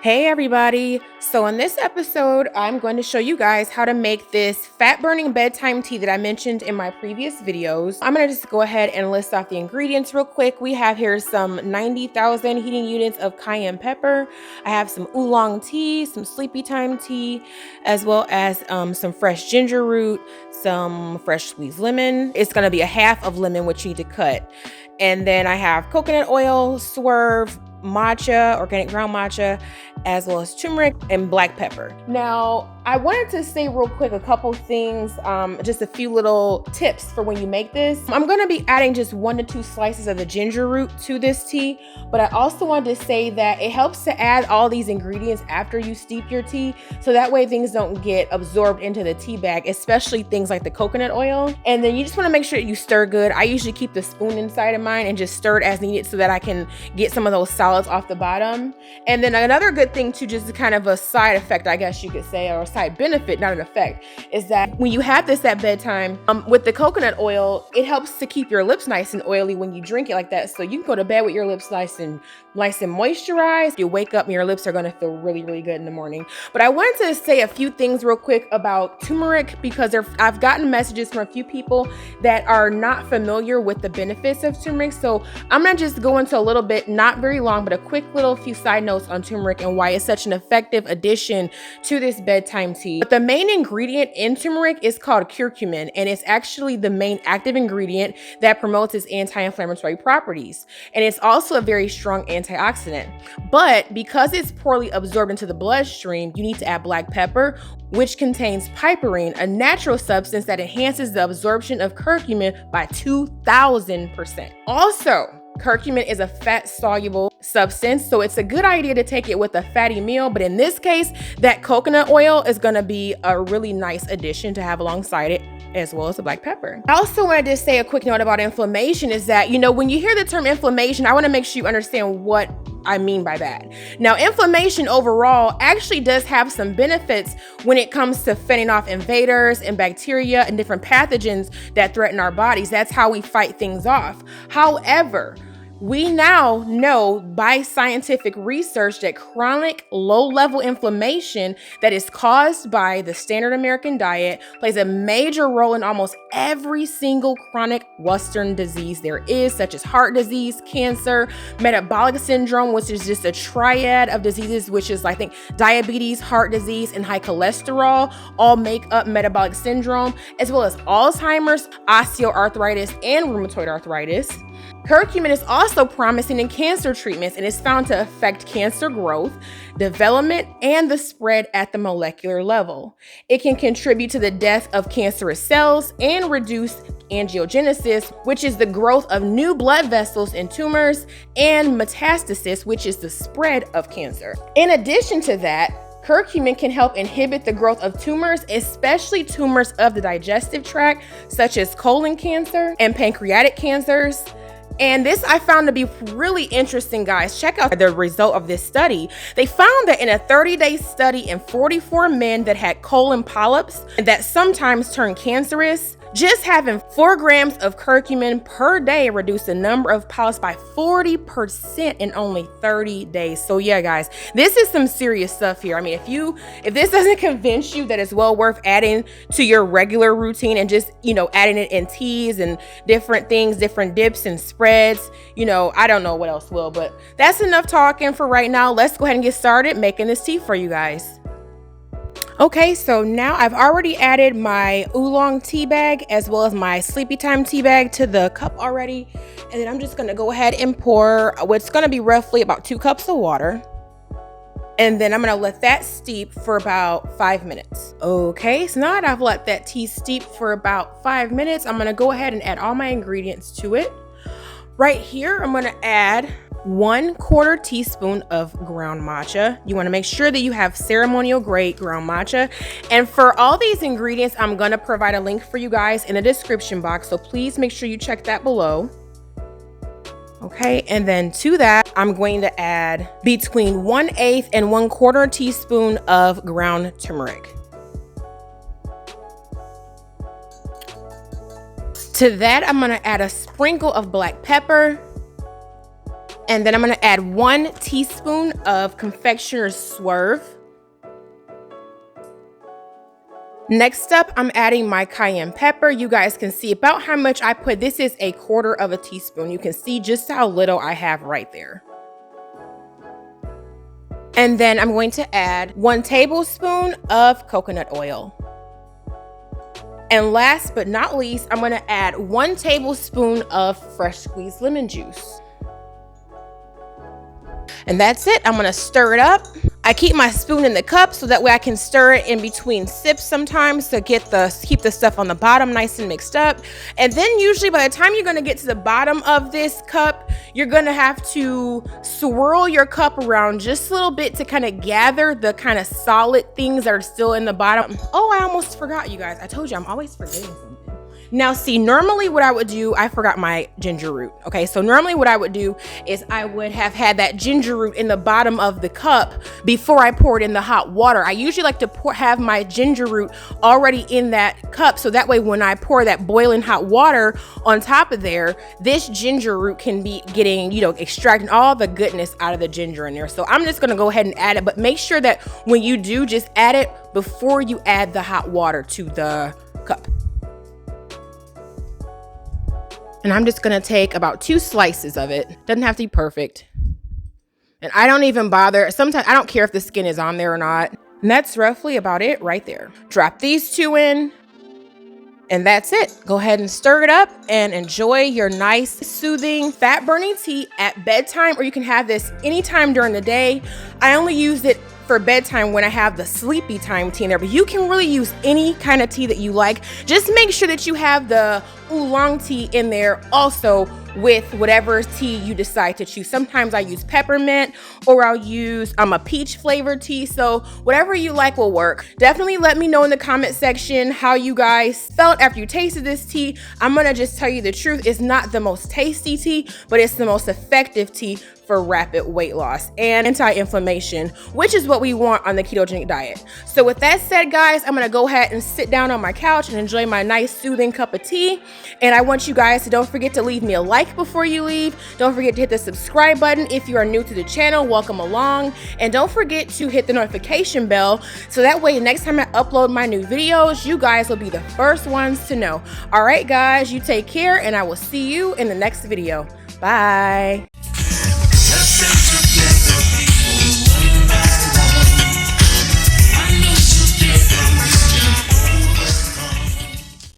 Hey everybody! So in this episode, I'm going to show you guys how to make this fat-burning bedtime tea that I mentioned in my previous videos. I'm going to just go ahead and list off the ingredients real quick. We have here some 90,000 heating units of cayenne pepper. I have some oolong tea, some Sleepytime tea, as well as some fresh ginger root, some fresh squeezed lemon. It's going to be a half of lemon, which you need to cut. And then I have coconut oil, swerve, matcha, organic ground matcha, as well as turmeric and black pepper. Now, I wanted to say real quick a couple things, just a few little tips for when you make this. I'm going to be adding just 1 to 2 slices of the ginger root to this tea, but I also wanted to say that it helps to add all these ingredients after you steep your tea, so that way things don't get absorbed into the tea bag, especially things like the coconut oil. And then you just want to make sure that you stir good. I usually keep the spoon inside of mine and just stir it as needed so that I can get some of those solids off the bottom. And then another good thing too, just kind of a side effect, I guess you could say, or a side benefit, not an effect, is that when you have this at bedtime, with the coconut oil, it helps to keep your lips nice and oily when you drink it like that. So you can go to bed with your lips nice and moisturized. You wake up and your lips are going to feel really, really good in the morning. But I wanted to say a few things real quick about turmeric, because I've gotten messages from a few people that are not familiar with the benefits of turmeric. So I'm going to just go into a little bit, not very long, but a quick little few side notes on turmeric and why it's such an effective addition to this bedtime tea. But the main ingredient in turmeric is called curcumin, and it's actually the main active ingredient that promotes its anti-inflammatory properties. And it's also a very strong antioxidant. But because it's poorly absorbed into the bloodstream, you need to add black pepper, which contains piperine, a natural substance that enhances the absorption of curcumin by 2,000%. Also, curcumin is a fat-soluble substance, so it's a good idea to take it with a fatty meal. But in this case, that coconut oil is going to be a really nice addition to have alongside it, as well as the black pepper. I also wanted to say a quick note about inflammation is that, when you hear the term inflammation, I want to make sure you understand what I mean by that. Now, inflammation overall actually does have some benefits when it comes to fending off invaders and bacteria and different pathogens that threaten our bodies. That's how we fight things off. However, we now know by scientific research that chronic low-level inflammation that is caused by the standard American diet plays a major role in almost every single chronic Western disease there is, such as heart disease, cancer, metabolic syndrome, which is just a triad of diseases, which is, I think, diabetes, heart disease, and high cholesterol, all make up metabolic syndrome, as well as Alzheimer's, osteoarthritis, and rheumatoid arthritis. Curcumin is also promising in cancer treatments and is found to affect cancer growth, development, and the spread at the molecular level. It can contribute to the death of cancerous cells and reduce angiogenesis, which is the growth of new blood vessels in tumors, and metastasis, which is the spread of cancer. In addition to that, curcumin can help inhibit the growth of tumors, especially tumors of the digestive tract, such as colon cancer and pancreatic cancers. And this I found to be really interesting, guys. Check out the result of this study. They found that in a 30-day study in 44 men that had colon polyps that sometimes turn cancerous, just having 4 grams of curcumin per day reduced the number of polyps by 40% in only 30 days. So yeah, guys, this is some serious stuff here. I mean, if this doesn't convince you that it's well worth adding to your regular routine and just, adding it in teas and different things, different dips and spreads, I don't know what else will, but that's enough talking for right now. Let's go ahead and get started making this tea for you guys. Okay, so now I've already added my oolong tea bag as well as my Sleepytime tea bag to the cup already. And then I'm just going to go ahead and pour what's going to be roughly about 2 cups of water. And then I'm going to let that steep for about 5 minutes. Okay, so now that I've let that tea steep for about 5 minutes, I'm going to go ahead and add all my ingredients to it. Right here, I'm going to add 1/4 teaspoon of ground matcha. You want to make sure that you have ceremonial grade ground matcha. And for all these ingredients, I'm going to provide a link for you guys in the description box. So please make sure you check that below. Okay, and then to that, I'm going to add between 1/8 and 1/4 teaspoon of ground turmeric. To that, I'm going to add a sprinkle of black pepper. And then I'm gonna add 1 teaspoon of confectioner's swerve. Next up, I'm adding my cayenne pepper. You guys can see about how much I put. This is 1/4 teaspoon. You can see just how little I have right there. And then I'm going to add 1 tablespoon of coconut oil. And last but not least, I'm gonna add 1 tablespoon of fresh squeezed lemon juice. And that's it. I'm gonna stir it up. I keep my spoon in the cup so that way I can stir it in between sips sometimes to keep the stuff on the bottom nice and mixed up. And then usually by the time you're gonna get to the bottom of this cup, you're gonna have to swirl your cup around just a little bit to kind of gather the kind of solid things that are still in the bottom. Oh, I almost forgot, you guys. I told you I'm always forgetting something. Now, see, normally what I would do, I forgot my ginger root. Okay, so normally what I would do is I would have had that ginger root in the bottom of the cup before I poured in the hot water. I usually like to have my ginger root already in that cup, so that way when I pour that boiling hot water on top of there, this ginger root can be getting, extracting all the goodness out of the ginger in there. So I'm just gonna go ahead and add it, but make sure that when you do, just add it before you add the hot water to the cup. And I'm just gonna take about 2 slices of it. Doesn't have to be perfect. And I don't even bother. Sometimes I don't care if the skin is on there or not. And that's roughly about it right there. Drop these 2 in. And that's it. Go ahead and stir it up and enjoy your nice, soothing, fat-burning tea at bedtime, or you can have this anytime during the day. I only use it for bedtime when I have the Sleepytime tea in there, but you can really use any kind of tea that you like. Just make sure that you have the oolong tea in there also with whatever tea you decide to choose. Sometimes I use peppermint, or I'll use a peach flavored tea. So whatever you like will work. Definitely let me know in the comment section how you guys felt after you tasted this tea. I'm gonna just tell you the truth. It's not the most tasty tea, but it's the most effective tea for rapid weight loss and anti-inflammation, which is what we want on the ketogenic diet. So with that said, guys, I'm gonna go ahead and sit down on my couch and enjoy my nice soothing cup of tea. And I want you guys to don't forget to leave me a like before you leave. Don't forget to hit the subscribe button if you are new to the channel. Welcome along. And don't forget to hit the notification bell so that way next time I upload my new videos, you guys will be the first ones to know. All right, guys, you take care, and I will see you in the next video. Bye.